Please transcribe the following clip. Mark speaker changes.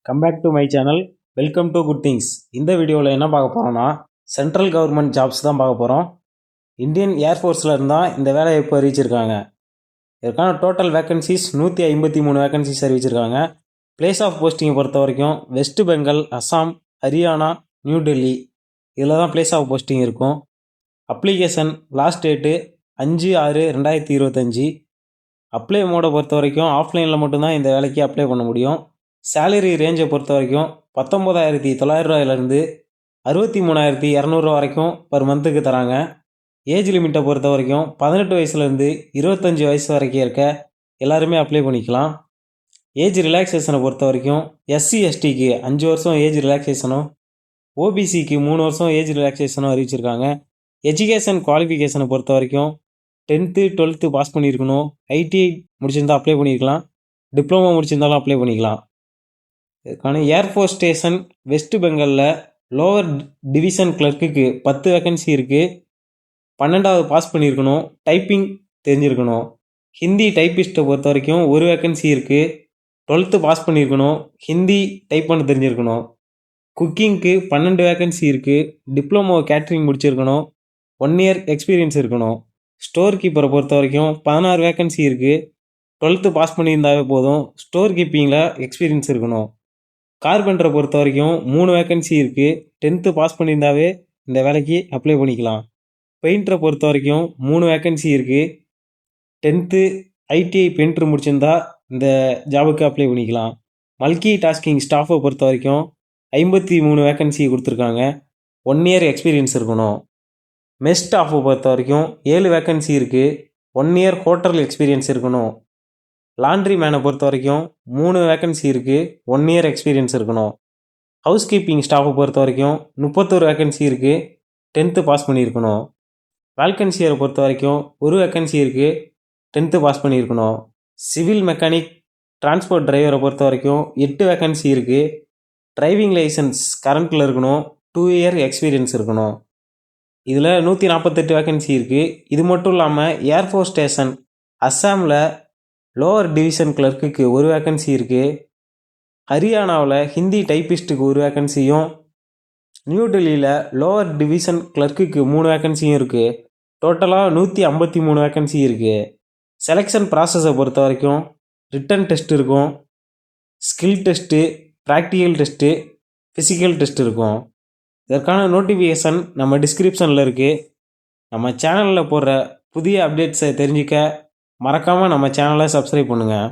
Speaker 1: Come back to my channel. Welcome to good things. இந்த வீடியோவில் என்ன பார்க்க போகிறோம்னா சென்ட்ரல் கவர்மெண்ட் ஜாப்ஸ் தான் பார்க்க போகிறோம். இந்தியன் ஏர்ஃபோர்ஸில் இருந்தால் இந்த வேலையை இப்போ அறிவிச்சிருக்காங்க. இதற்கான டோட்டல் வேக்கன்சிஸ் 153 வேக்கன்சிஸ் அறிவிச்சிருக்காங்க. பிளேஸ் ஆஃப் போஸ்டிங்கை பொறுத்த வரைக்கும் வெஸ்ட் பெங்கால், அஸ்ஸாம், ஹரியானா, நியூ டெல்லி இதில் தான் பிளேஸ் ஆஃப் போஸ்டிங் இருக்கும். Application last date 5/6/2025. அப்ளை மோடை பொறுத்த வரைக்கும் ஆஃப்லைனில் மட்டும்தான் இந்த வேலைக்கு அப்ளை பண்ண முடியும். சேலரி ரேஞ்சை பொறுத்த வரைக்கும் 19,900 ரூபாயிலிருந்து 63,200 வரைக்கும் பர் மந்த்துக்கு தராங்க. ஏஜ் லிமிட்டை பொறுத்த வரைக்கும் 18 வயசுலேருந்து 25 வயசு வரைக்கும் இருக்க எல்லாருமே அப்ளை பண்ணிக்கலாம். ஏஜ் ரிலாக்ஸேஷனை பொறுத்த வரைக்கும் எஸ்சி எஸ்டிக்கு 5 வருஷம் ஏஜ் ரிலாக்ஸேஷனும், ஓபிசிக்கு 3 வருஷம் ஏஜ் ரிலாக்ஸேஷனும் அறிவிச்சிருக்காங்க. எஜுகேஷன் குவாலிஃபிகேஷனை பொறுத்த வரைக்கும் 10th 12th பாஸ் பண்ணியிருக்கணும். ஐடிஐ முடிச்சிருந்தால் அப்ளை பண்ணியிருக்கலாம். டிப்ளமோ முடிச்சிருந்தாலும் அப்ளை பண்ணிக்கலாம். இதுக்கான ஏர்ஃபோர்ஸ் ஸ்டேஷன் வெஸ்ட் பெங்காலில் லோவர் டிவிஷன் கிளர்க்குக்கு 10 வேக்கன்சி இருக்குது. 12வது பாஸ் பண்ணியிருக்கணும். டைப்பிங் தெரிஞ்சிருக்கணும். ஹிந்தி டைப்பிஸ்ட்டை பொறுத்த வரைக்கும் 1 வேக்கன்சி இருக்குது. 12th பாஸ் பண்ணியிருக்கணும். ஹிந்தி டைப் பண்ண தெரிஞ்சிருக்கணும். குக்கிங்க்கு 12 வேக்கன்சி இருக்குது. டிப்ளமோ கேட்ரிங் முடிச்சிருக்கணும். 1 இயர் எக்ஸ்பீரியன்ஸ் இருக்கணும். ஸ்டோர் கீப்பரை பொறுத்த வரைக்கும் 16 வேக்கன்சி இருக்குது. 12th பாஸ் பண்ணியிருந்தாவே போதும். ஸ்டோர் கீப்பிங்கில் எக்ஸ்பீரியன்ஸ் இருக்கணும். கார்பெண்டரை பொறுத்த வரைக்கும் 3 வேக்கன்சி இருக்குது. 10th பாஸ் பண்ணியிருந்தாவே இந்த வேலைக்கு அப்ளை பண்ணிக்கலாம். பெயிண்டரை பொறுத்த வரைக்கும் 3 வேக்கன்சி இருக்குது. 10th ஐடிஐ பெயிண்டர் முடிச்சிருந்தா இந்த ஜாபுக்கு அப்ளை பண்ணிக்கலாம். மல்டி டாஸ்கிங் ஸ்டாஃபை பொறுத்த வரைக்கும் 53 வேக்கன்சி கொடுத்துருக்காங்க. 1 இயர் எக்ஸ்பீரியன்ஸ் இருக்கணும். மெஸ் ஸ்டாஃபை பொறுத்த வரைக்கும் 7 வேக்கன்சி இருக்குது. 1 இயர் ஹோட்டல் எக்ஸ்பீரியன்ஸ் இருக்கணும். லாண்ட்ரி மேனை பொறுத்த வரைக்கும் 3 வேக்கன்சி இருக்குது. 1 இயர் எக்ஸ்பீரியன்ஸ் இருக்கணும். ஹவுஸ் கீப்பிங் ஸ்டாஃபை பொறுத்த வரைக்கும் 31 வேக்கன்சி இருக்குது. 10th பாஸ் பண்ணியிருக்கணும். வேல்கன்சியரை பொறுத்த வரைக்கும் 1 வேக்கன்சி இருக்குது. 10th பாஸ் பண்ணியிருக்கணும். சிவில் மெக்கானிக் டிரான்ஸ்போர்ட் டிரைவரை பொறுத்த வரைக்கும் 8 வேக்கன்சி இருக்குது. டிரைவிங் லைசன்ஸ் கரண்ட்டில் இருக்கணும். 2 இயர் எக்ஸ்பீரியன்ஸ் இருக்கணும். இதில் 148 வேக்கன்சி இருக்குது. இது மட்டும் இல்லாமல் ஏர்ஃபோர்ஸ் ஸ்டேஷன் அஸ்ஸாமில் லோவர் டிவிஷன் கிளர்க்குக்கு 1 வேக்கன்சி இருக்குது. ஹரியானாவில் ஹிந்தி டைப்பிஸ்ட்டுக்கு 1 வேக்கன்சியும், நியூ டெல்லியில் லோவர் டிவிஷன் கிளர்க்குக்கு 3 வேக்கன்சியும் இருக்குது. டோட்டலாக 153 வேக்கன்சி இருக்குது. செலெக்ஷன் ப்ராசஸை பொறுத்த வரைக்கும் ரிட்டன் டெஸ்ட் இருக்கும். Skill test, practical test, physical test இருக்கும். இதற்கான நோட்டிஃபிகேஷன் நம்ம டிஸ்கிரிப்ஷனில் இருக்குது. நம்ம சேனலில் போடுற புதிய அப்டேட்ஸை தெரிஞ்சிக்க மறக்காமல் நம்ம சேனலை சப்ஸ்கிரைப் பண்ணுங்கள்.